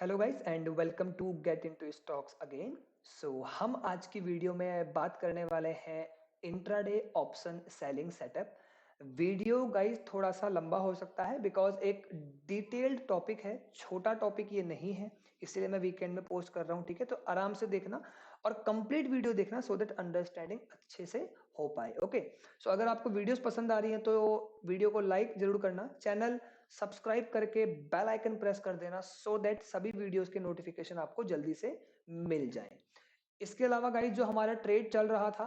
Hello guys and welcome to Get Into Stocks again. So हम आज की video में बात करने वाले हैं intraday option selling setup. Video guys थोड़ा सा लंबा हो सकता है बिकॉज एक डिटेल्ड टॉपिक है, छोटा टॉपिक ये नहीं है, इसलिए मैं वीकेंड में पोस्ट कर रहा हूँ। ठीक है, तो आराम से देखना और कंप्लीट वीडियो देखना सो दैट अंडरस्टैंडिंग अच्छे से हो पाए। ओके, सो अगर आपको वीडियोस पसंद आ रही हैं तो वीडियो को लाइक जरूर करना, चैनल सब्सक्राइब करके बेल आइकन प्रेस कर देना सो दैट सभी वीडियोस के नोटिफिकेशन आपको जल्दी से मिल जाए। इसके अलावा गाइस जो हमारा ट्रेड चल रहा था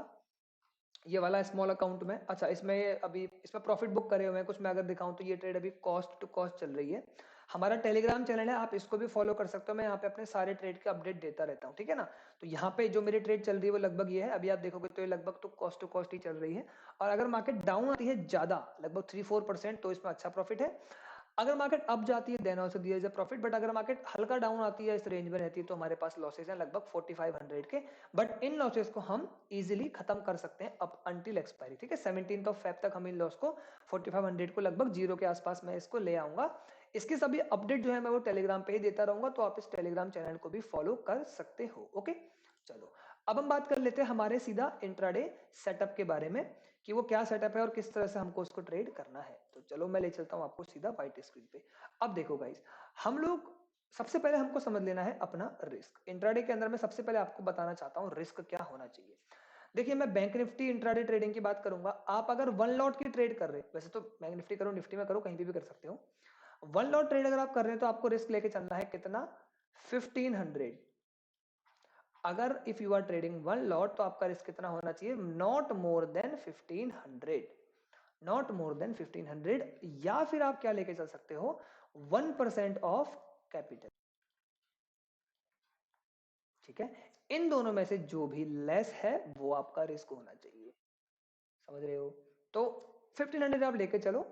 ये वाला स्मॉल अकाउंट में, अच्छा इसमें अभी इसमें प्रॉफिट बुक करे हुए हैं कुछ, मैं अगर दिखाऊं तो ये ट्रेड अभी कॉस्ट टू कॉस्ट चल रही है। हमारा टेलीग्राम चैनल है, आप इसको भी फॉलो कर सकते हो, मैं यहाँ पे अपने सारे ट्रेड के अपडेट देता रहता हूँ। ठीक है ना, तो यहाँ पे जो मेरी ट्रेड चल रही है वो लगभग ये है, अभी आप देखोगे तो ये लगभग तो कॉस्ट टू कॉस्ट ही चल रही है। और अगर मार्केट डाउन आती है ज्यादा लगभग 3-4% तो इसमें अच्छा प्रॉफिट है। अगर मार्केट अप जाती है then also there is a profit, but अगर मार्केट हल्का डाउन आती है इस रेंज में रहती है तो हमारे पास लॉसेस हैं लगभग 4500 के। बट इन लॉसेस को हम इजीली खत्म कर सकते हैं अप अंटिल एक्सपायरी। ठीक है, 17 तक हम इन लॉस को 4500 को लगभग जीरो के आसपास मैं इसको ले आऊंगा। इसके सभी अपडेट जो है मैं वो टेलीग्राम पे ही देता रहूंगा, तो आप इस टेलीग्राम चैनल को भी फॉलो कर सकते हो। ओके, चलो अब हम बात कर लेते हैं हमारे सीधा इंट्राडे सेटअप के बारे में कि वो क्या सेटअप है और किस तरह से हमको उसको ट्रेड करना है। तो चलो मैं ले चलता हूं आपको सीधा व्हाइट स्क्रीन पे। अब देखो गाइस, हम लोग सबसे पहले हमको समझ लेना है अपना रिस्क। इंट्राडे के अंदर मैं सबसे पहले आपको बताना चाहता हूं रिस्क क्या होना चाहिए। देखिए मैं बैंक निफ्टी इंट्राडे ट्रेडिंग की बात करूंगा। आप अगर वन लॉट की ट्रेड कर रहे हैं, वैसे तो बैंक निफ्टी करो निफ्टी में करो कहीं भी कर सकते हो, वन लॉट ट्रेड अगर आप कर रहे हैं तो आपको रिस्क लेके चलना है कितना, 1500। अगर if you are trading one lot तो आपका रिस्क कितना होना चाहिए, not more than 1500, not more than 1500। या फिर आप क्या लेके चल सकते हो, 1% ऑफ कैपिटल। ठीक है, इन दोनों में से जो भी लेस है वो आपका रिस्क होना चाहिए, समझ रहे हो। तो 1500 आप लेके चलो,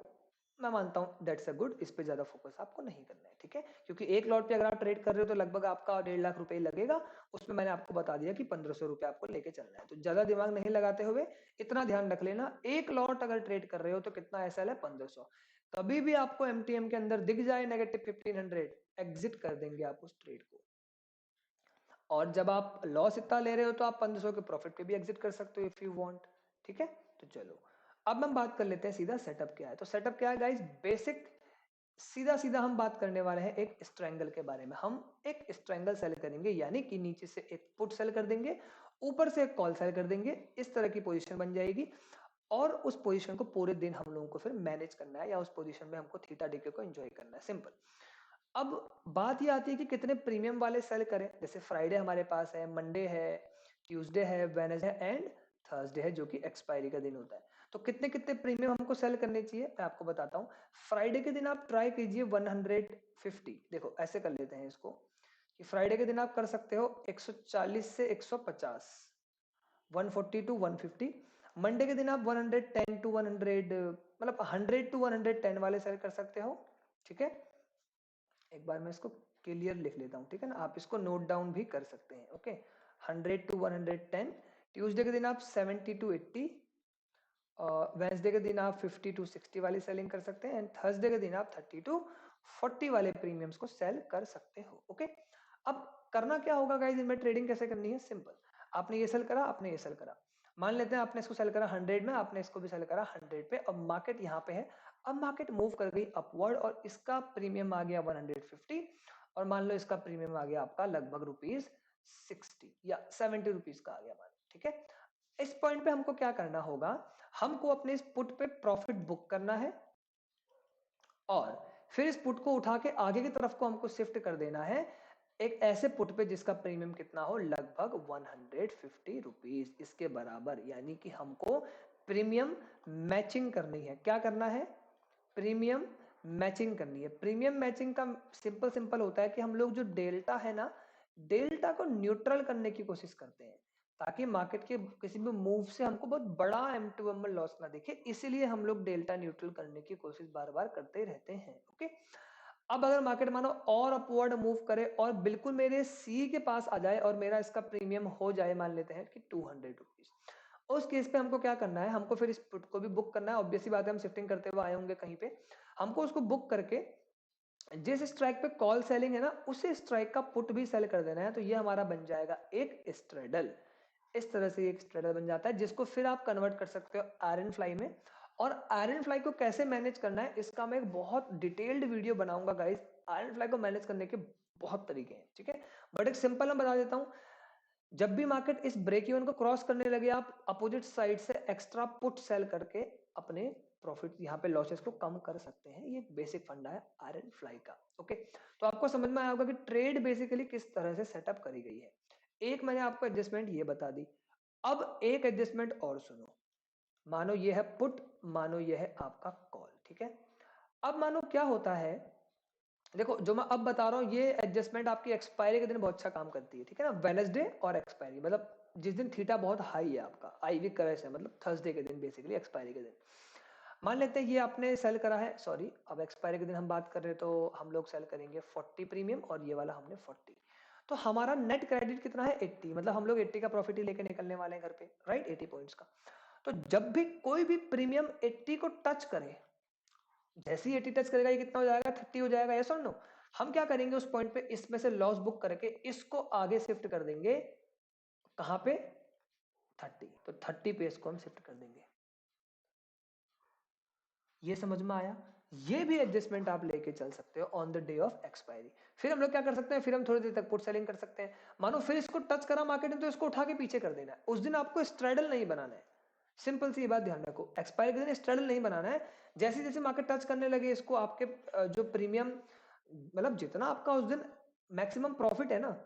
मैं मानता हूं दैट्स अ गुड, इस पे ज्यादा फोकस आपको नहीं करना है। ठीक है, क्योंकि एक लॉट पे अगर आप ट्रेड कर रहे हो तो लगभग आपका 1.5 लाख रुपए लगेगा, उसमें मैंने आपको बता दिया कि 1500 रुपए आपको लेके चलना है। तो ज्यादा दिमाग नहीं लगाते हुए इतना ध्यान रख लेना, एक लॉट अगर ट्रेड कर रहे हो तो कितना एसएल है, 1500। कभी भी आपको एमटीएम के अंदर दिख जाए नेगेटिव 1500, एग्जिट कर देंगे आप उस ट्रेड को। और जब आप लॉस इतना ले रहे हो तो आप 1500 के प्रॉफिट पे भी एग्जिट कर सकते हो इफ यू वांट। ठीक है, तो चलो अब हम बात कर लेते हैं सीधा सेटअप क्या है। तो सेटअप क्या है गाइस, बेसिक सीधा सीधा हम बात करने वाले हैं एक स्ट्रैंगल के बारे में। हम एक स्ट्रैंगल सेल करेंगे, यानी कि नीचे से एक पुट सेल कर देंगे, ऊपर से एक कॉल सेल कर देंगे, इस तरह की पोजीशन बन जाएगी। और उस पोजीशन को पूरे दिन हम लोगों को फिर मैनेज करना है, या उस पोजीशन में हमको थीटा डीके को एंजॉय करना है, सिंपल। अब बात ये आती है कि कितने प्रीमियम वाले सेल करें। जैसे फ्राइडे हमारे पास है, मंडे है, ट्यूसडे है, वेडनेसडे एंड थर्सडे है जो कि एक्सपायरी का दिन होता है। तो कितने कितने प्रीमियम हमको सेल करने चाहिए मैं आपको बताता हूँ। फ्राइडे के दिन आप ट्राई कीजिए 150, देखो ऐसे कर लेते हैं इसको कि फ्राइडे के दिन आप कर सकते हो 140 से 150, 140 टू 150। मंडे के दिन आप 110 टू 100, मतलब 100 टू 110 वाले सेल कर सकते हो। ठीक है, एक बार मैं इसको क्लियर लिख लेता हूँ, ठीक है ना, आप इसको नोट डाउन भी कर सकते हैं। Okay, 100 to 110। ट्यूसडे के दिन आप 70 टू 80, वेंसडे के दिन आप 50 टू 60 वाली सेलिंग कर सकते हैं, एंड थर्सडे के दिन आप 30 टू 40 वाले प्रीमियम्स को सेल कर सकते हो। ओके, अब करना क्या होगा गाइस, इनमें ट्रेडिंग कैसे करनी है, सिंपल। आपने ये सेल करा, आपने ये सेल करा, मान लेते हैं आपने इसको सेल करा 100 में, आपने इसको भी सेल करा 100 पे। अब मार्केट यहाँ पे है, अब मार्केट मूव कर गई अपवर्ड और इसका प्रीमियम आ गया 150, और मान लो इसका प्रीमियम आ गया आपका लगभग रुपीज 60 या 70 रुपीज का आ गया मान। ठीक है, इस पॉइंट पे हमको क्या करना होगा, हमको अपने इस पुट पे प्रॉफिट बुक करना है, और फिर इस पुट को उठा के आगे की तरफ को हमको शिफ्ट कर देना है एक ऐसे पुट पे जिसका प्रीमियम कितना हो, लगभग 150 रुपीज, इसके बराबर। यानी कि हमको प्रीमियम मैचिंग करनी है। क्या करना है, प्रीमियम मैचिंग करनी है। प्रीमियम मैचिंग का सिंपल सिंपल होता है कि हम लोग जो डेल्टा है ना, डेल्टा को न्यूट्रल करने की कोशिश करते हैं, ताकि मार्केट के किसी भी मूव से हमको बहुत बड़ा M2M लॉस ना दिखे, इसीलिए हम लोग डेल्टा न्यूट्रल करने की कोशिश बार बार करते रहते हैं। ओके, अब अगर मार्केट मानो और अपवर्ड मूव करे और बिल्कुल मेरे सी के पास आ जाए और मेरा इसका प्रीमियम हो जाए, मान लेते हैं कि 200 रुपीज, उस केस पे हमको क्या करना है, हमको फिर इस पुट को भी बुक करना है। ऑब्वियसली बात है, हम शिफ्टिंग करते हुए आए होंगे कहीं पे, हमको उसको बुक करके जिस स्ट्राइक पे कॉल सेलिंग है ना, उसी स्ट्राइक का पुट भी सेल कर देना है, तो ये हमारा बन जाएगा एक स्ट्रेडल। इस तरह से एक स्ट्रेडल बन जाता है, जिसको फिर आप कन्वर्ट कर सकते हो आयरन फ्लाई में। और आयरन फ्लाई को कैसे मैनेज करना है, इसका मैं एक बहुत डिटेल्ड वीडियो बनाऊंगा गाइस। आयरन फ्लाई को मैनेज करने के बहुत तरीके हैं, ठीक है, बट एक सिंपल मैं बता देता हूँ। जब भी मार्केट इस ब्रेक इवन को क्रॉस करने लगे, आप अपोजिट साइड से एक्स्ट्रा पुट सेल करके अपने प्रॉफिट, यहाँ पे लॉसेस को कम कर सकते हैं। ये बेसिक फंडा है आयरन फ्लाई का। ओके, तो आपको समझ में आया होगा कि ट्रेड बेसिकली किस तरह से सेटअप करी गई है। एक मैंने आपको एडजस्टमेंट ये बता दी। अब एक एडजस्टमेंट और सुनो। मानो ये है पुट, मानो ये है आपका कॉल, ठीक है। अब मानो क्या होता है, देखो जो मैं अब बता रहा हूँ, ये एडजस्टमेंट आपकी एक्सपायरी के दिन बहुत अच्छा काम करती है, ठीक है ना। वेडनेसडे और एक्सपायरी, मतलब जिस दिन थीटा बहुत हाई है आपका, आईवी करेस है, मतलब थर्सडे के दिन, बेसिकली एक्सपायरी के दिन। मान लेते हैं ये आपने सेल करा है, सॉरी अब एक्सपायरी के दिन हम बात कर रहे हैं, तो हम लोग सेल करेंगे 40 प्रीमियम, और ये वाला हमने 40। तो हमारा नेट क्रेडिट कितना है 80, मतलब हम लोग 80 का प्रॉफिट ही लेके निकलने वाले हैं घर पे, राइट, 80 पॉइंट्स का। तो जब भी कोई भी प्रीमियम 80 को टच करे, जैसे ही 80 टच करेगा, ये कितना हो जाएगा, 30 हो जाएगा, यस और नो। हम क्या करेंगे उस पॉइंट पे, इसमें से लॉस बुक करके इसको आगे शिफ्ट कर देंगे, कहां पे, 30। तो 30 पे इसको हम शिफ्ट कर देंगे। ये समझ में आया। ये भी एडजस्टमेंट आप लेके चल सकते हो on the day of expiry. फिर हम लोग क्या कर सकते हैं, फिर हम थोड़ी देर तक पुट सेलिंग कर सकते हैं। मानो फिर इसको टच करा मार्केट ने, तो इसको उठा के पीछे कर देना है। उस दिन आपको स्ट्रेडल नहीं बनाना है, सिंपल सी बात ध्यान रखो, एक्सपायरी के दिन स्ट्रेडल नहीं बनाना है। जैसे जैसे मार्केट टच करने लगे इसको, आपके जो प्रीमियम, मतलब जितना आपका उस दिन मैक्सिमम प्रॉफिट है ना,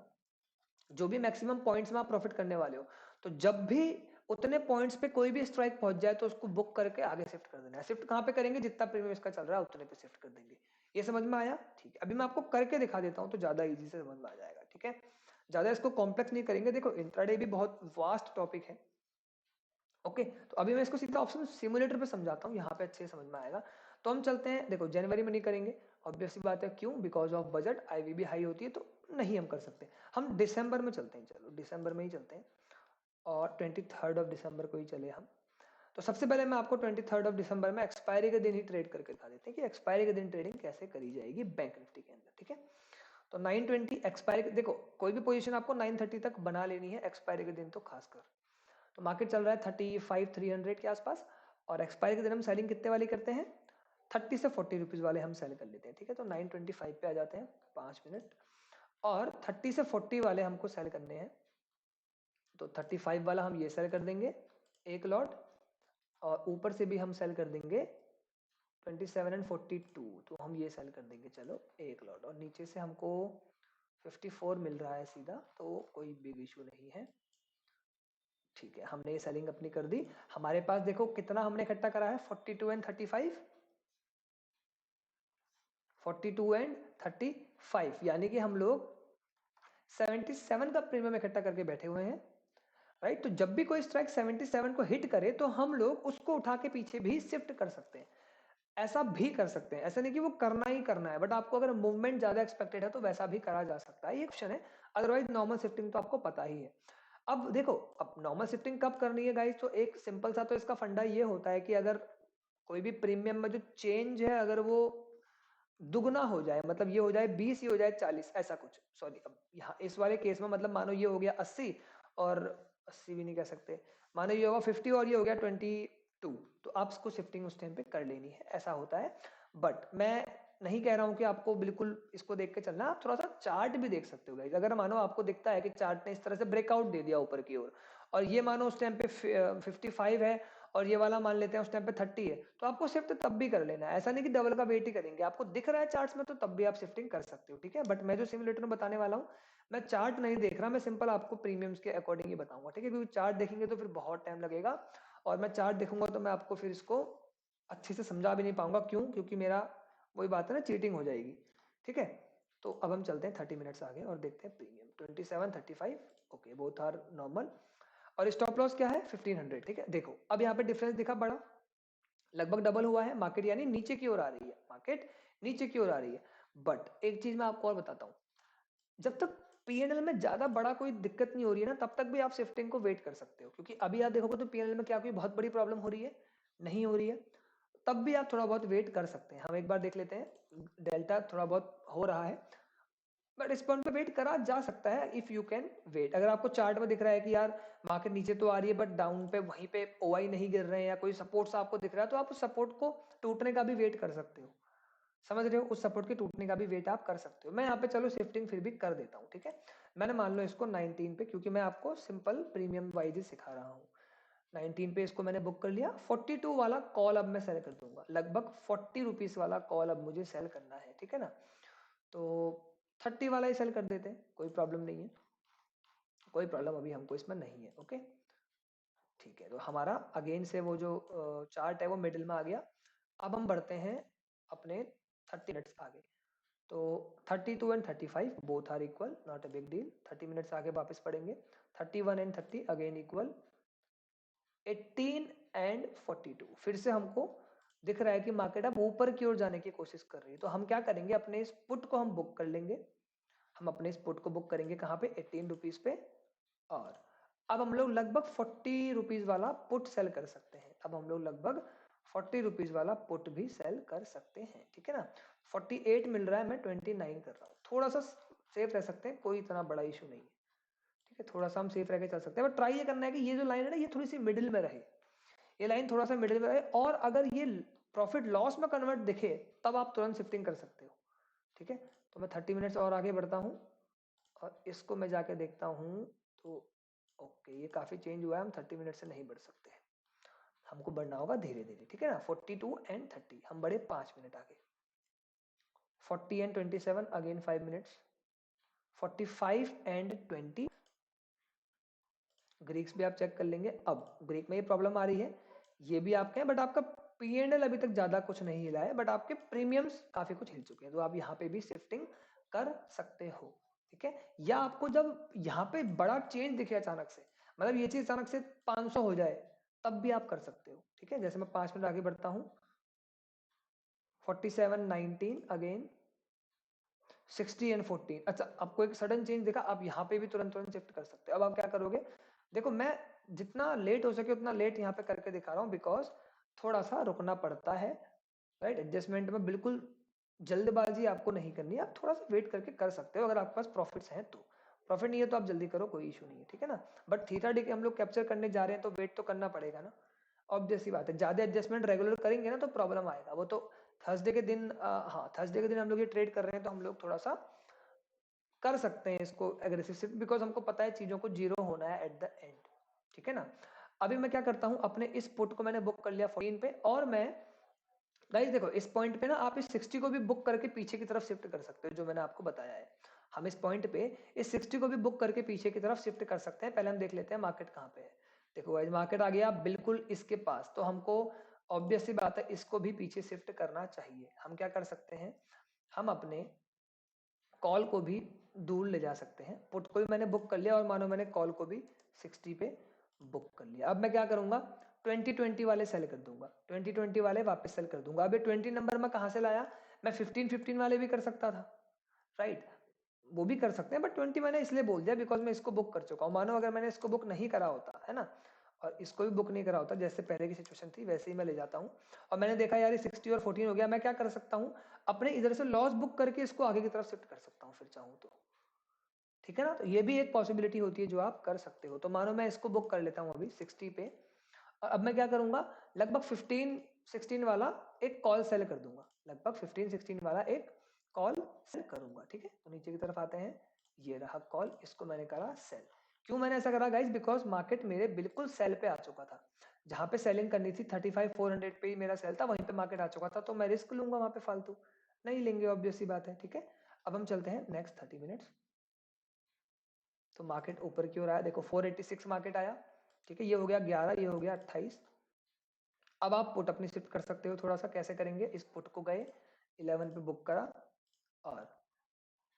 जो भी मैक्सिमम पॉइंट्स में आप प्रॉफिट करने वाले हो, तो जब भी उतने पॉइंट्स पे कोई भी स्ट्राइक पहुंच जाए, तो उसको बुक करके आगे शिफ्ट कर देना है। शिफ्ट कहां पे करेंगे, जितना प्रीमियम इसका चल रहा है उतने पे शिफ्ट कर देंगे। ये समझ में आया, ठीक है। अभी मैं आपको करके दिखा देता हूं, तो ज्यादा इजी से समझ में आ जाएगा, ठीक है। ज्यादा इसको कॉम्प्लेक्स नहीं करेंगे। देखो इंट्राडे भी बहुत वास्ट टॉपिक है, ओके। तो अभी मैं इसको सीधा ऑप्शन सिमुलेटर पे समझाता हूँ, यहाँ पे अच्छे से समझ में आएगा। तो हम चलते हैं, देखो जनवरी में नहीं करेंगे, ऑब्वियसली बात है, क्यों, बिकॉज ऑफ बजट, आईवी भी हाई होती है, तो नहीं हम कर सकते। हम दिसंबर में चलते हैं, चलो दिसंबर में ही चलते हैं, और 23 ऑफ दिसंबर को ही चले हम। तो सबसे पहले मैं आपको 23 ऑफ दिसंबर में एक्सपायरी के दिन ही ट्रेड करके दिखा देते हैं कि एक्सपायरी के दिन ट्रेडिंग कैसे करी जाएगी बैंक निफ्टी के अंदर, ठीक है। तो 920 एक्सपायरी, देखो कोई भी पोजीशन आपको 930 तक बना लेनी है एक्सपायरी के दिन, तो खासकर। तो मार्केट चल रहा है 35 300 के आसपास, और एक्सपायरी के दिन हम सेलिंग कितने वाली करते हैं, 30 से 40 रुपीज वाले हम सेल कर लेते हैं, ठीक है। तो 925 पे आ जाते हैं, 5 मिनट, और 30 से 40 वाले हमको सेल करने हैं। तो 35 वाला हम ये सेल कर देंगे एक लॉट, और ऊपर से भी हम सेल कर देंगे 27 एंड 42, तो हम ये सेल कर देंगे, चलो एक लॉट। और नीचे से हमको 54 मिल रहा है सीधा, तो कोई बिग इशू नहीं है, ठीक है। हमने ये सेलिंग अपनी कर दी। हमारे पास देखो कितना हमने इकट्ठा करा है, 42 एंड 35, 42 एंड 35, यानी कि हम लोग 77 का प्रीमियम इकट्ठा करके बैठे हुए हैं, राइट। तो जब भी कोई स्ट्राइक 77 को हिट करे, तो हम लोग उसको उठा के पीछे भी शिफ्ट कर सकते हैं। ऐसा भी कर सकते हैं, ऐसा नहीं कि वो करना ही करना है, बट आपको अगर मूवमेंट ज्यादा एक्सपेक्टेड है, तो वैसा भी करा जा सकता है, ये ऑप्शन है। अदरवाइज नॉर्मल शिफ्टिंग तो आपको पता ही है। अब देखो, अब नॉर्मल शिफ्टिंग कब करनी है गाइस, तो एक सिंपल सा तो इसका फंडा ये होता है कि अगर कोई भी प्रीमियम में जो चेंज है, अगर वो दुगना हो जाए, मतलब ये हो जाए 20, ये हो जाए 40, ऐसा कुछ, सॉरी अब यहाँ इस वाले केस में मतलब मानो ये हो गया 80, और 80 भी नहीं कह सकते, मानो ये होगा 50 और ये हो गया 22, तो आप इसको शिफ्टिंग उस टाइम पे कर लेनी है, ऐसा होता है। बट मैं नहीं कह रहा हूं कि आपको बिल्कुल इसको देख के चलना, आप थोड़ा सा चार्ट भी देख सकते हो गाइस। अगर मानो आपको दिखता है कि चार्ट ने इस तरह से ब्रेकआउट दे दिया ऊपर की ओर, और ये मानो उस टाइम पे 55 है, और ये वाला मान लेते हैं उस टाइम पे 30 है, तो आपको शिफ्ट तब भी कर लेना है। ऐसा नहीं कि डबल का वेट ही करेंगे, आपको दिख रहा है चार्ट्स में, तो तब भी आप शिफ्टिंग कर सकते हो, ठीक है। बट मैं जो सिमुलेटर में बताने वाला हूँ, मैं चार्ट नहीं देख रहा, मैं सिंपल आपको प्रीमियम्स के अकॉर्डिंग ही बताऊंगा, ठीक है। क्योंकि चार्ट देखेंगे तो फिर बहुत टाइम लगेगा, और मैं चार्ट देखूंगा तो मैं आपको फिर इसको अच्छे से समझा भी नहीं पाऊंगा, क्यों, क्योंकि मेरा वही बात है ना, चीटिंग हो जाएगी, ठीक है। तो अब हम चलते हैं 30 मिनट्स आगे और देखते हैं premium 27 35, okay, both are normal. और स्टॉप लॉस क्या है, 1500, ठीक है। देखो अब यहाँ पे डिफरेंस दिखा बड़ा, लगभग डबल हुआ है मार्केट, यानी नीचे की ओर आ रही है मार्केट, नीचे की ओर आ रही है। बट एक चीज मैं आपको और बताता हूँ, जब तक पीएनएल में ज्यादा बड़ा कोई दिक्कत नहीं हो रही है ना, तब तक भी आप शिफ्टिंग को वेट कर सकते हो, क्योंकि अभी आप देखोगे तो पीएनएल में क्या कोई बहुत बड़ी प्रॉब्लम हो रही है, नहीं हो रही है। तब भी आप थोड़ा बहुत वेट कर सकते हैं। हम एक बार देख लेते हैं, डेल्टा थोड़ा बहुत हो रहा है, बट इस पॉइंट पे वेट करा जा सकता है इफ यू कैन वेट। अगर आपको चार्ट में दिख रहा है कि यार मार्केट नीचे तो आ रही है बट डाउन पे वहीं पे ओआई नहीं गिर रहे हैं या कोई सपोर्ट आपको दिख रहा है, तो आप उस सपोर्ट को टूटने का भी वेट कर सकते हो। समझ रहे हो, उस सपोर्ट के टूटने का भी वेट आप कर सकते हो। मैं यहाँ पे चलो शिफ्टिंग फिर भी कर देता हूँ, ठीक है। मैंने मान लो इसको 19 पे, क्योंकि मैं आपको सिंपल प्रीमियम वाइज सिखा रहा हूँ। 19 पे इसको मैंने बुक कर लिया। 42 वाला कॉल अब मैं सेल कर दूंगा, लगभग 40 रुपीज वाला कॉल अब मुझे सेल करना है, ठीक है ना। तो 30 वाला ही सेल कर देते हैं, कोई प्रॉब्लम नहीं है, कोई प्रॉब्लम अभी हमको इसमें नहीं है। ओके ठीक है, तो हमारा अगेन से वो जो चार्ट है वो मिडिल में आ गया। अब हम बढ़ते हैं अपने 30 मिनट्स आगे। तो 32 and 35 both are equal, not a big deal. 30 minutes आगे वापस पढ़ेंगे। 31 एंड 30 अगेन इक्वल। 18 एंड 42 फिर से हमको दिख रहा है कि मार्केट अब ऊपर की ओर जाने की कोशिश कर रही है, तो हम क्या करेंगे, अपने इस पुट को हम बुक कर लेंगे। हम अपने इस पुट को बुक करेंगे कहाँ पे, 18 रुपीज पे। और अब हम लोग लगभग 40 रुपीज वाला पुट सेल कर सकते हैं। अब हम लोग लगभग 40 रुपीज वाला पुट भी सेल कर सकते हैं, ठीक है ना। 48 मिल रहा है, मैं 29 कर रहा हूँ। थोड़ा सा सेफ रह सकते हैं, कोई इतना बड़ा इशू नहीं है, ठीक है। थोड़ा सा हम सेफ रह के चल सकते हैं, बट ट्राई ये करना है कि ये जो लाइन है ना, ये थोड़ी सी मिडिल में रहे। ये लाइन थोड़ा सा मिडिल में रहे, और अगर ये प्रॉफिट लॉस में कन्वर्ट दिखे तब आप तुरंत शिफ्टिंग कर सकते हो, ठीक है। तो मैं 30 मिनट्स और आगे बढ़ता हूँ और इसको मैं जाके देखता हूँ। तो ओके, ये काफी चेंज हुआ है, हम 30 मिनट से नहीं बढ़ सकते, हमको बढ़ना होगा धीरे धीरे, ठीक है ना। 42 एंड 30 हम बढ़े 5 मिनट आगे। 40 and 27 again 5 minutes. 45 and 20 Greeks भी आप चेक कर लेंगे। अब ग्रीक में ये प्रॉब्लम आ रही है, ये भी आपके हैं, बट आपका P&L अभी तक ज्यादा कुछ नहीं हिला है, बट आपके प्रीमियम्स काफी कुछ हिल चुके हैं, तो आप यहाँ पे भी शिफ्टिंग कर सकते हो, ठीक है। या आपको जब यहाँ पे बड़ा चेंज दिखे अचानक से, मतलब ये चीज अचानक से 500 हो जाए, तब भी आप कर सकते हो, ठीक है। जैसे मैं 5 मिनट आगे बढ़ता हूँ। 47 19 अगेन 60 एंड 14। अच्छा, आपको एक सडन चेंज देखा, आप यहाँ पे भी तुरंत तुरंत शिफ्ट कर सकते हो। अब आप क्या करोगे, देखो मैं जितना लेट हो सके उतना लेट यहाँ पे करके दिखा रहा हूँ, बिकॉज थोड़ा सा रुकना पड़ता है, राइट। एडजस्टमेंट में बिल्कुल जल्दबाजी आपको नहीं करनी है, आप थोड़ा सा वेट करके कर सकते हो अगर आपके पास प्रॉफिट्स हैं तो। प्रॉफिट नहीं है तो आप जल्दी करो, कोई इशू नहीं है, ठीक है ना। बट थीटा डी के हम लोग कैप्चर करने जा रहे हैं तो वेट तो करना पड़ेगा ना, ऑब्वियस सी बात है। ज्यादा एडजस्टमेंट रेगुलर करेंगे ना तो प्रॉब्लम आएगा, वो तो थर्सडे के दिन हाँ थर्सडे के दिन हम लोग ये ट्रेड कर रहे हैं, तो हम लोग थोड़ा सा कर सकते हैं इसको एग्रेसिव, बिकॉज हमको पता है चीजों को जीरो होना है एट द एंड, ठीक है ना। अभी मैं क्या करता हूं, अपने इस पुट को मैंने बुक कर लिया 14 पे, और मैं गाइस देखो इस पॉइंट पे ना आप इस 60 को भी बुक करके पीछे की तरफ शिफ्ट कर सकते हो, जो मैंने आपको बताया है। हम इस पॉइंट पे इस 60 को भी बुक करके पीछे की तरफ शिफ्ट कर सकते हैं। पहले हम देख लेते हैं मार्केट कहाँ पे है। देखो गाइस मार्केट आ गया बिल्कुल इसके पास, तो हमको ऑब्वियस सी बात है इसको भी पीछे शिफ्ट करना चाहिए। हम क्या कर सकते हैं, हम अपने कॉल को भी दूर ले जा सकते हैं। पुट को भी मैंने बुक कर लिया, और मानो मैंने कॉल को भी 60 पे बुक कर लिया। अब मैं क्या करूंगा, 2020 वाले सेल कर दूंगा, 2020 वाले वापस सेल कर दूंगा। अब ये 20 नंबर में कहां से लाया, मैं 15 वाले भी कर सकता था, राइट। वो भी कर सकते हैं, बट 20 मैंने इसलिए बोल दिया बिकॉज मैं इसको बुक कर चुका हूँ। मानो अगर मैंने इसको बुक नहीं करा होता, है ना, और इसको भी बुक नहीं करा होता, जैसे पहले की सिचुएशन थी वैसे ही मैं ले जाता हूँ, और मैंने देखा यार ये 60 और 14 हो गया, मैं क्या कर सकता हूँ, अपने इधर से लॉस बुक करके इसको आगे की तरफ शिफ्ट कर सकता हूँ फिर चाहूँ तो, ठीक है ना। तो ये भी एक पॉसिबिलिटी होती है जो आप कर सकते हो। तो मानो मैं इसको बुक कर लेता हूँ अभी 60 पे, और अब मैं क्या करूंगा, लगभग 15-16 वाला एक कॉल सेल कर दूंगा, लगभग 15-16 वाला एक कॉल सेल करूंगा, ठीक है। तो नीचे की तरफ आते हैं, ये रहा कॉल, इसको मैंने करा सेल। क्यों मैंने ऐसा करा गाइस, बिकॉज मार्केट मेरे बिल्कुल सेल पे आ चुका था। जहां पे सेलिंग करनी थी 35-400 पे ही मेरा सेल था, वहीं पे मार्केट आ चुका था, तो मैं रिस्क लूंगा वहां पे फालतू नहीं लेंगे, ऑब्वियस सी बात है, ठीक है। अब हम चलते हैं नेक्स्ट 30 मिनट्स। तो मार्केट ऊपर की ओर आया, देखो 486 मार्केट आया, ठीक है। ये हो गया 11, ये हो गया 28। अब आप पुट अपनी शिफ्ट कर सकते हो थोड़ा सा, कैसे करेंगे, इस पुट को गए 11 पे बुक करा, और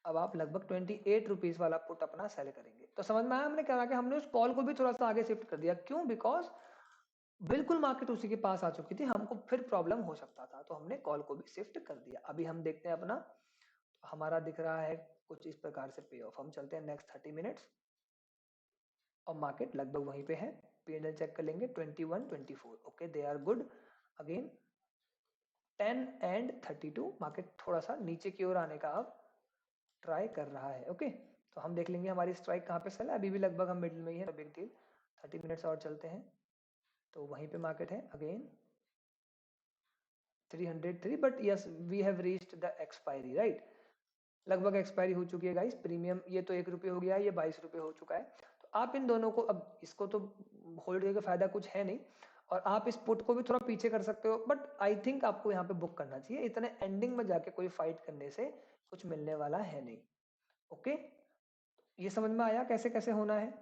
अब आप लगभग 28 रुपीज वाला पुट अपना सेल करेंगे। तो समझ में आया हमने क्या कि हमने उस कॉल को भी थोड़ा सा आगे शिफ्ट कर दिया, क्यों, बिकॉज बिल्कुल मार्केट उसी के पास आ चुकी थी, हमको फिर प्रॉब्लम हो सकता था, तो हमने कॉल को भी शिफ्ट कर दिया। अभी हम देखते हैं अपना, तो हमारा दिख रहा है कुछ इस प्रकार से पे ऑफ। हम चलते हैं नेक्स्ट 30 मिनट्स, और मार्केट लगभग वहीं पे है। P&L चेक कर लेंगे 21-24, okay they are good. Again 10 and 32 market थोड़ा सा नीचे की ओर आने का अब ट्राई कर रहा है। ओके, तो हम देख लेंगे हमारी स्ट्राइक कहाँ पे सेल है। अभी भी लगभग हम मिडिल में ही है, बिग डील। 30 मिनट्स और चलते हैं तो वहीं पे मार्केट है again 303, but yes we have reached the expiry, right. लगभग एक्सपायरी हो चुकी है गाइस। प्रीमियम ये तो 1 रुपये हो गया, ये 22 रुपये हो चुका है। तो आप इन दोनों को, अब इसको तो होल्ड करके फायदा कुछ है नहीं, और आप इस पुट को भी थोड़ा पीछे कर सकते हो, बट आई थिंक आपको यहाँ पे बुक करना चाहिए। इतने एंडिंग में जाके कोई फाइट करने से कुछ मिलने वाला है नहीं। ओके, ये समझ में आया कैसे कैसे होना है।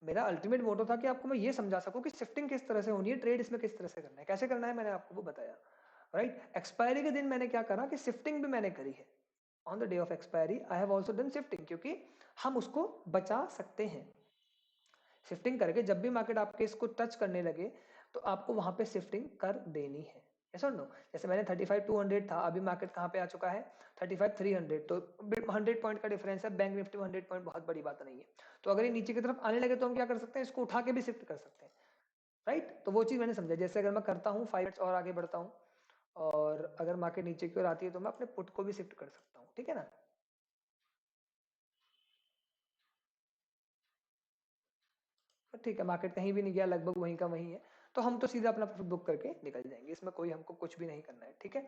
मेरा अल्टीमेट मोटो था कि आपको मैं ये समझा सकूं कि शिफ्टिंग किस तरह से होनी है, ट्रेड इसमें किस तरह से करना है, कैसे करना है, मैंने आपको वो बताया, राइट। एक्सपायरी के दिन मैंने क्या करा कि शिफ्टिंग भी मैंने करी है। On the day of expiry I have also done shifting, क्योंकि हम उसको बचा सकते हैं। शिफ्टिंग करके जब भी मार्केट आपके इसको टच करने लगे तो आपको वहां पे शिफ्टिंग कर देनी है। यस और नो। जैसे मैंने 35,200 था, अभी मार्केट कहाँ पे आ चुका है 35,300, तो 100 पॉइंट का डिफरेंस है। बैंक निफ्टी में 100 पॉइंट बहुत बड़ी बात नहीं है। तो अगर ये नीचे की तरफ आने लगे तो हम क्या कर सकते हैं, इसको उठा के भी शिफ्ट कर सकते हैं, राइट। तो वो चीज मैंने समझा। जैसे अगर मैं करता हूँ 5 मिनट्स और आगे बढ़ता हूँ, और अगर मार्केट नीचे की ओर आती है तो मैं अपने पुट को भी शिफ्ट कर सकता हूँ, ठीक है ना। ठीक है, मार्केट कहीं भी नहीं गया, लगभग वहीं का वहीं है, तो हम तो सीधा अपना प्रॉफिट बुक करके निकल जाएंगे। इसमें कोई हमको कुछ भी नहीं करना है, ठीक है।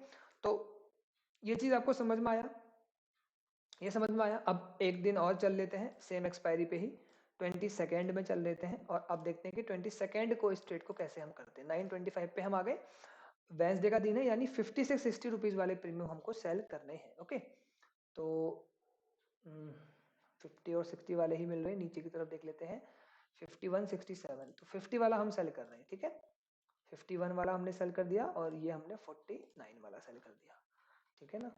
तो ये चीज आपको समझ में आया, ये समझ में आया। अब एक दिन और चल लेते हैं सेम एक्सपायरी पे ही, 22 में चल लेते हैं, और अब देखते हैं कि 22 को इस ट्रेड को कैसे हम करते हैं। 925 पे हम आ गए। वेंसडे का दिन है, यानी 50 से 60 रुपीज वाले प्रीमियम हमको सेल करने हैं। ओके, तो 50 और 60 वाले ही मिल रहे हैं। नीचे की तरफ देख लेते हैं 51, 67, तो 50 वाला हम सेल कर रहे हैं, ठीक है। 51 वाला हमने सेल कर दिया, और ये हमने 49 वाला सेल कर दिया, ठीक है ना।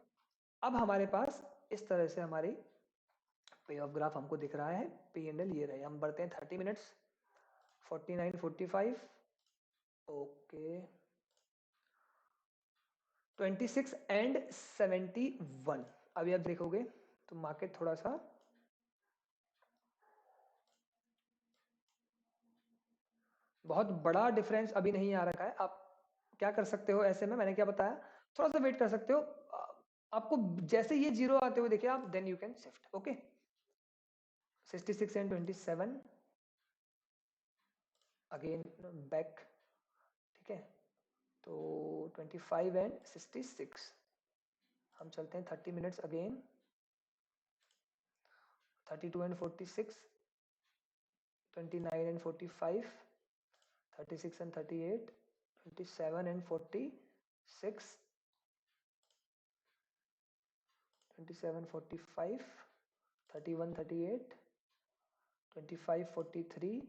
अब हमारे पास इस तरह से हमारी पे ऑफ ग्राफ हमको दिख रहा है। पी एंड एल ये रहे। हम बढ़ते हैं 30 मिनट्स, 49, 45, ओके, 26 एंड 71। अभी आप देखोगे तो मार्केट थोड़ा सा बहुत बड़ा डिफरेंस अभी नहीं आ रखा है। आप क्या कर सकते हो ऐसे में, मैंने क्या बताया, थोड़ा सा वेट कर सकते हो। आपको जैसे ये जीरो आते हुए देखिए आप, then you can shift. Okay, 66 and 27 again back, ठीक है। तो 25 एंड 66 हम चलते हैं 30 minutes again, 32 and 46, 29 and 45, 36 and 38, 27 and 46, 27, 45, 31, 38, 25, 43,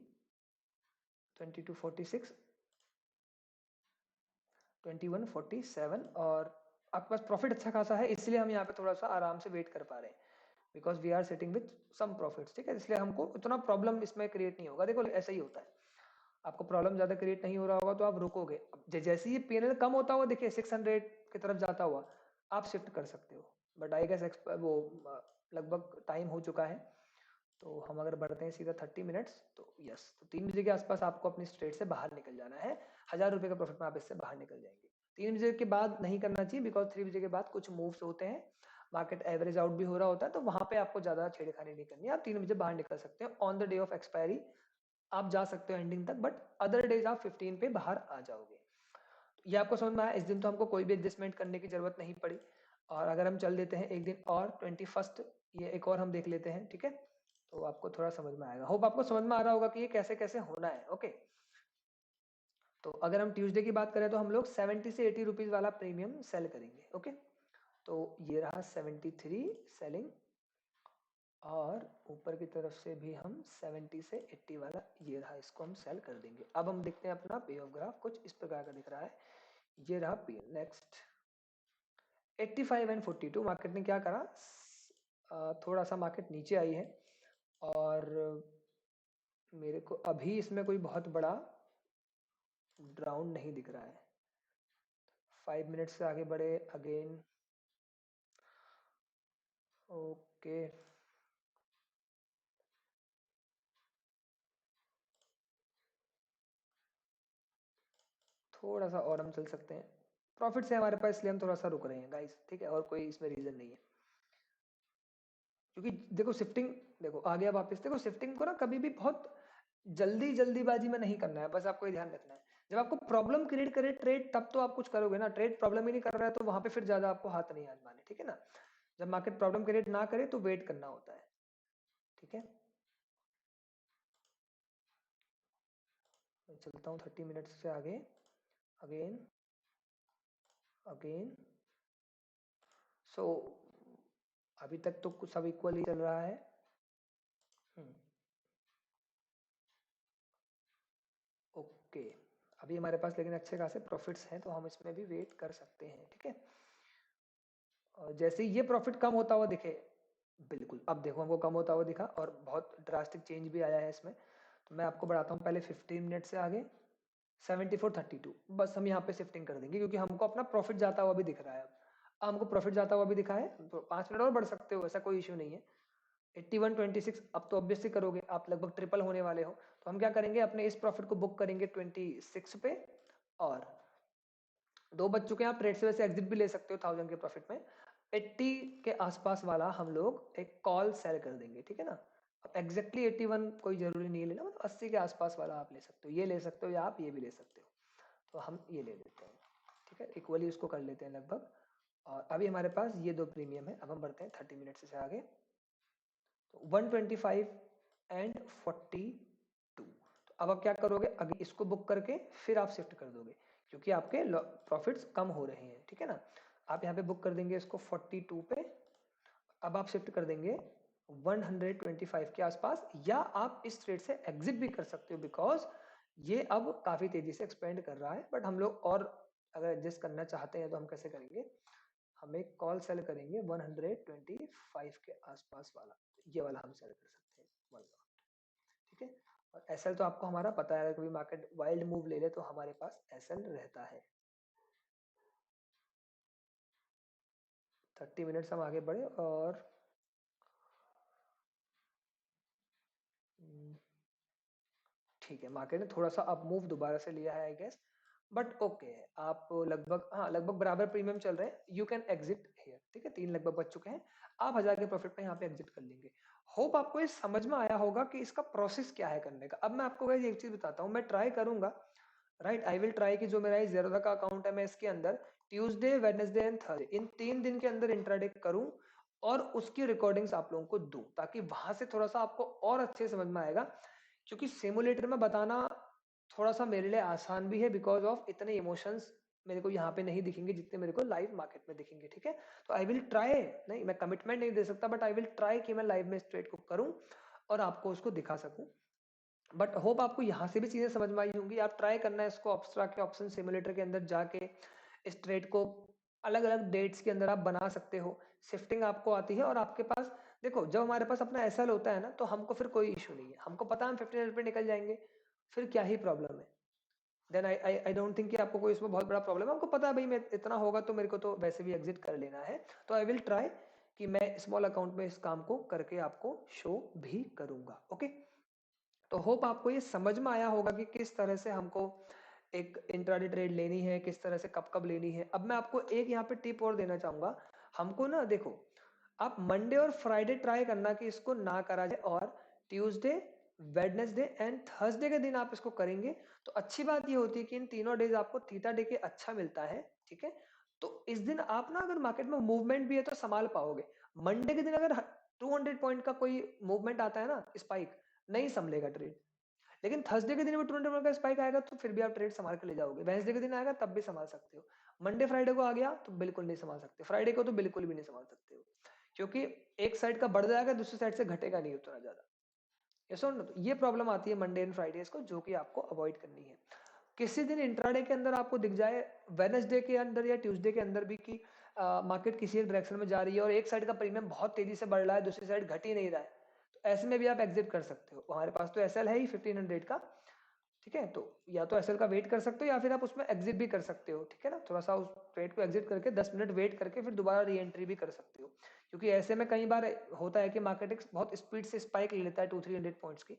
22, 46, 21, 47, और आपके पास प्रॉफिट अच्छा खासा है, इसलिए हम यहाँ पे थोड़ा सा आराम से वेट कर पा रहे हैं, because we are sitting with some profits, ठीक है। इसलिए हमको उतना प्रॉब्लम इसमें क्रिएट नहीं होगा। देखो ऐसा ही होता है, आपको प्रॉब्लम ज्यादा क्रिएट नहीं हो रहा होगा तो आप रुकोगे। जैसे ही पीएनएल कम होता हुआ देखिए 600 की तरफ जाता हुआ, आप शिफ्ट कर सकते हो। बट आई गेस वो लगभग टाइम हो चुका है, तो हम अगर बढ़ते हैं सीधा 30 मिनट्स, तो यस, तो 3 बजे के आसपास आपको अपनी स्ट्रेट से बाहर निकल जाना है। 1000 रुपये का प्रॉफिट में आप इससे बाहर निकल जाएंगे। 3 बजे के बाद नहीं करना चाहिए, बिकॉज 3 बजे के बाद कुछ मूव्स होते हैं, मार्केट एवरेज आउट भी हो रहा होता है, तो वहां पे आपको ज्यादा छेड़खानी नहीं करनी है। आप 3 बजे बाहर निकल सकते हो on the day of expiry, आप जा सकते हो एंडिंग तक, बट अदर डेज आप 15 पे बाहर आ जाओगे। ये आपको समझ में आया। इस दिन तो हमको कोई भी एडजस्टमेंट करने की जरूरत नहीं पड़ी। और अगर हम चल देते हैं एक दिन और 21, ये एक और हम देख लेते हैं, ठीक है। तो आपको थोड़ा समझ में आएगा, होप आपको समझ में आ रहा होगा कि ये कैसे कैसे होना है। ओके, तो अगर हम ट्यूसडे की बात करें तो हम लोग 70 से 80 रुपीज वाला प्रीमियम सेल करेंगे। ओके, तो ये रहा 73 सेलिंग, और ऊपर की तरफ से भी हम 70 से 80 वाला ये रहा, इसको हम सेल कर देंगे। अब हम देखते हैं अपना पे ऑफ ग्राफ कुछ इस प्रकार का दिख रहा है। ये रहा पी। नेक्स्ट 85 एंड 42 मार्केट ने क्या करा, थोड़ा सा मार्केट नीचे आई है, और मेरे को अभी इसमें कोई बहुत बड़ा डाउन नहीं दिख रहा है। 5 मिनट से आगे बढ़े अगेन, ओके, थोड़ा सा और हम चल सकते हैं। प्रॉफिट से हमारे पास, इसलिए हम थोड़ा सा रुक रहे हैं गाइस, ठीक है, और कोई इसमें रीजन नहीं है। क्योंकि देखो शिफ्टिंग, देखो आ गया वापस, देखो शिफ्टिंग को ना कभी भी बहुत जल्दीबाजी में नहीं करना है, बस आपको ये ध्यान रखना है। जब आपको प्रॉब्लम क्रिएट करे ट्रेड, तब तो आप कुछ करोगे ना, ट्रेड प्रॉब्लम ही नहीं कर रहा है तो वहां पे फिर ज्यादा आपको हाथ नहीं आजमाने, ठीक है ना। जब मार्केट प्रॉब्लम क्रिएट ना करे तो वेट करना होता है, ठीक है। मैं चलता हूँ 30 मिनट्स से आगे, अगेन अगेन। सो अभी तक तो कुछ सब इक्वल ही चल रहा है। ओके, अभी हमारे पास लेकिन अच्छे खासे प्रॉफिट्स हैं, तो हम इसमें भी वेट कर सकते हैं, ठीक है। और जैसे ही ये प्रॉफिट कम होता हुआ दिखे, बिल्कुल अब देखो हमको कम होता हुआ दिखा और बहुत ड्रास्टिक चेंज भी आया है इसमें, तो मैं आपको बढ़ाता हूँ पहले 15 मिनट से आगे 74.32, बस हम यहाँ पे शिफ्टिंग कर देंगे क्योंकि हमको अपना प्रॉफिट जाता हुआ भी दिख रहा है। अब हमको प्रॉफिट जाता हुआ भी दिखा है, तो 5 मिनट और बढ़ सकते हो, ऐसा कोई इश्यू नहीं है। 81.26 अब तो ऑब्वियसली करोगे, आप लगभग ट्रिपल होने वाले हो, तो हम क्या करेंगे, अपने इस प्रॉफिट को बुक करेंगे 26 पे, और 2 बज चुके हैं, आप ट्रेड से वैसे एग्जिट भी ले सकते हो 1000 के प्रॉफिट में। 80 के आसपास वाला हम लोग एक कॉल सेल कर देंगे, ठीक है ना। अब एग्जैक्टली 81 कोई जरूरी नहीं लेना, मतलब 80 के आसपास वाला आप ले सकते हो, ये ले सकते हो या आप ये भी ले सकते हो, तो हम ये ले लेते हैं, ठीक है, इक्वली उसको कर लेते हैं लगभग। और अभी हमारे पास ये 2 प्रीमियम है, अब हम बढ़ते हैं 30 मिनट से आगे, तो 125 एंड 42। तो अब आप क्या करोगे, अभी इसको बुक करके फिर आप शिफ्ट कर दोगे क्योंकि आपके प्रॉफिट्स कम हो रहे हैं, ठीक है ना। आप यहाँ पे बुक कर देंगे इसको 42 पे, अब आप शिफ्ट कर देंगे 125 के आसपास, या आप इस ट्रेड से एग्जिट भी कर सकते हो बिकॉज ये अब काफी तेजी से एक्सपेंड कर रहा है। बट हम लोग और अगर एडजस्ट करना चाहते हैं तो हम कैसे करेंगे, हम एक कॉल सेल करेंगे 125 के आसपास वाला, ये वाला हम सेल कर सकते हैं 1 लॉट, ठीक है। और एसएल तो आपको हमारा पता है, अगर कभी मार्केट वाइल्ड मूव ले ले तो हमारे पास एसएल रहता है। 30 मिनट्स हम आगे बढ़े और ठीक है, मार्केट ने थोड़ा सा अप मूव दोबारा से लिया है आई गेस, बट ओके, आप लगभग, हाँ लगभग बराबर प्रीमियम चल रहे हैं, यू कैन एग्जिट हियर, ठीक है। 3 लगभग बच चुके हैं, आप 1000 के प्रॉफिट पे यहाँ पे एग्जिट कर लेंगे। होप आपको ये समझ में आया होगा कि इसका प्रोसेस क्या है करने का। अब मैं आपको गाइस एक चीज बताता हूँ, मैं ट्राई करूंगा, राइट, आई विल ट्राई कि जो मेरा ज़ेरोधा का अकाउंट है मैं इसके अंदर ट्यूसडे, वेडनेसडे एंड थर्सडे, इन 3 दिन के अंदर इंट्राडे करूं और उसकी रिकॉर्डिंग्स आप लोगों को दूं, ताकि वहां से थोड़ा सा आपको और अच्छे समझ में आएगा। क्योंकि सिमुलेटर में बताना थोड़ा सा मेरे लिए आसान भी है बिकॉज ऑफ इतने इमोशंस मेरे को यहाँ पे नहीं दिखेंगे जितने मेरे को लाइव मार्केट में दिखेंगे, ठीक है। तो आई विल ट्राई, नहीं मैं कमिटमेंट नहीं दे सकता, बट आई विल ट्राई कि मैं लाइव में इस ट्रेड को करूं और आपको उसको दिखा सकूं। बट होप आपको यहाँ से भी चीजें समझ में आई होंगी। आप ट्राई करना है इसको ऑप्स्ट्रा के ऑप्शन सिमुलेटर के अंदर जाके, इस ट्रेड को अलग अलग डेट्स के अंदर आप बना सकते हो, शिफ्टिंग आपको आती है और आपके पास, देखो जब हमारे पास अपना एसएल होता है ना तो हमको फिर कोई इशू नहीं है, हमको पता है हम 15 पे निकल जाएंगे, फिर क्या ही प्रॉब्लम है। देन आई डोंट थिंक कि आपको कोई इसमें बहुत बड़ा प्रॉब्लम है, हमको पता है भाई मैं इतना होगा तो मेरे को तो वैसे भी एग्जिट कर लेना है। तो आई विल ट्राई कि मैं स्मॉल अकाउंट में इस काम को करके आपको शो भी करूंगा, ओके। तो होप आपको ये समझ में आया होगा कि किस तरह से हमको एक इंट्राडे ट्रेड लेनी है, किस तरह से कब कब लेनी है। अब मैं आपको एक यहाँ पे टिप और देना चाहूंगा, हमको ना देखो, आप मंडे और फ्राइडे ट्राई करना कि इसको ना करा जाए, और ट्यूसडे, वेडनेसडे एंड थर्सडे के दिन आप इसको करेंगे तो अच्छी बात ये होती है कि इन तीनों डेज आपको थीटा डे के अच्छा मिलता है, ठीक है। तो इस दिन आप ना अगर मार्केट में मूवमेंट भी है तो संभाल पाओगे। मंडे के दिन अगर 200 पॉइंट का कोई मूवमेंट आता है ना, स्पाइक, नहीं संभलेगा ट्रेड। लेकिन थर्सडे के दिन भी 200 का स्पाइक आएगा तो फिर भी आप ट्रेड संभाल के ले जाओगे, वेडनेसडे के दिन आएगा तब भी संभाल सकते हो, मंडे फ्राइडे को आ गया तो बिल्कुल नहीं संभाल सकते, फ्राइडे को तो बिल्कुल भी नहीं संभाल सकते हो, क्योंकि एक साइड का बढ़ जाएगा दूसरी साइड से घटेगा नहीं उतना ज्यादा। ये सुन, ये प्रॉब्लम आती है मंडे एंड फ्राइडे को, जो कि आपको अवॉइड करनी है। किसी दिन इंट्राडे के अंदर आपको दिख जाए, वेडनेसडे के अंदर या ट्यूसडे के अंदर भी, कि मार्केट किसी एक डायरेक्शन में जा रही है और एक साइड का प्रीमियम बहुत तेजी से बढ़ रहा है, दूसरी साइड घट ही नहीं रहा है, तो ऐसे में भी आप एग्जिट कर सकते हो। हमारे पास तो एसएल है ही 1500 का, ठीक है। तो या तो एसएल का वेट कर सकते हो या फिर आप उसमें एग्जिट भी कर सकते हो, ठीक है ना। थोड़ा सा उस ट्रेड को एग्जिट करके 10 मिनट वेट करके फिर दोबारा री एंट्री भी कर सकते हो, क्योंकि ऐसे में कई बार होता है कि मार्केट बहुत स्पीड से स्पाइक ले लेता है 200-300 पॉइंट्स की,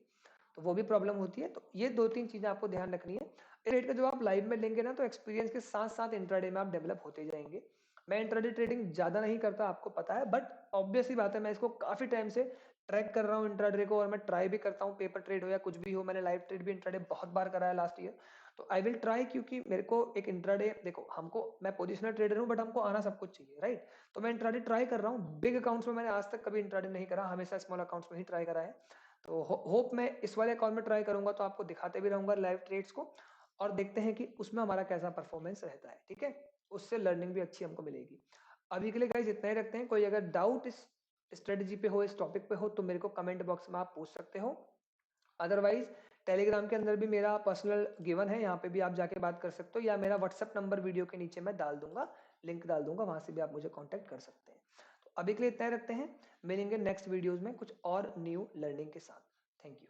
तो वो भी प्रॉब्लम होती है। तो ये 2-3 चीजें आपको ध्यान रखनी है। ट्रेड का जो आप लाइव में लेंगे ना, तो एक्सपीरियंस के साथ साथ इंट्राडे में आप डेवलप होते जाएंगे। मैं इंट्राडे ट्रेडिंग ज्यादा नहीं करता, आपको पता है, बट ऑब्वियस ही बात है, मैं इसको काफी टाइम से ट्रैक कर रहा हूँ इंट्राडे को, और मैं ट्राई भी करता हूँ, पेपर ट्रेड हो या कुछ भी हो। मैंने लाइव ट्रेड भी इंट्राडे बहुत बार कराया लास्ट ईयर। तो आई विल ट्राई, क्योंकि मेरे को एक इंट्राडे, देखो हमको, मैं पोजिशनल ट्रेडर हूँ बट हमको आना सब कुछ चाहिए, राइट। तो मैं इंट्राडे ट्राई कर रहा हूँ। बिग अकाउंट्स में मैंने आज तक कभी इंट्राडे नहीं करा, हमेशा स्मॉल अकाउंट्स में ही ट्राई करा है। तो होप मैं इस वाले अकाउंट में ट्राई करूंगा, तो आपको दिखाते भी रहूंगा लाइव ट्रेड्स को, और देखते हैं कि उसमें हमारा कैसा परफॉर्मेंस रहता है, ठीक है। उससे लर्निंग भी अच्छी हमको मिलेगी। अभी के लिए गाइस इतना ही रखते हैं। कोई अगर डाउट इस स्ट्रेटजी पे हो, इस टॉपिक पे हो, तो मेरे को कमेंट बॉक्स में आप पूछ सकते हो। अदरवाइज टेलीग्राम के अंदर भी मेरा पर्सनल गिवन है, यहाँ पे भी आप जाके बात कर सकते हो, या मेरा व्हाट्सएप नंबर वीडियो के नीचे मैं डाल दूंगा, लिंक डाल दूंगा, वहां से भी आप मुझे कांटेक्ट कर सकते हैं। तो अभी के लिए इतना ही रखते हैं, मिलेंगे नेक्स्ट वीडियोस में कुछ और न्यू लर्निंग के साथ। Thank you.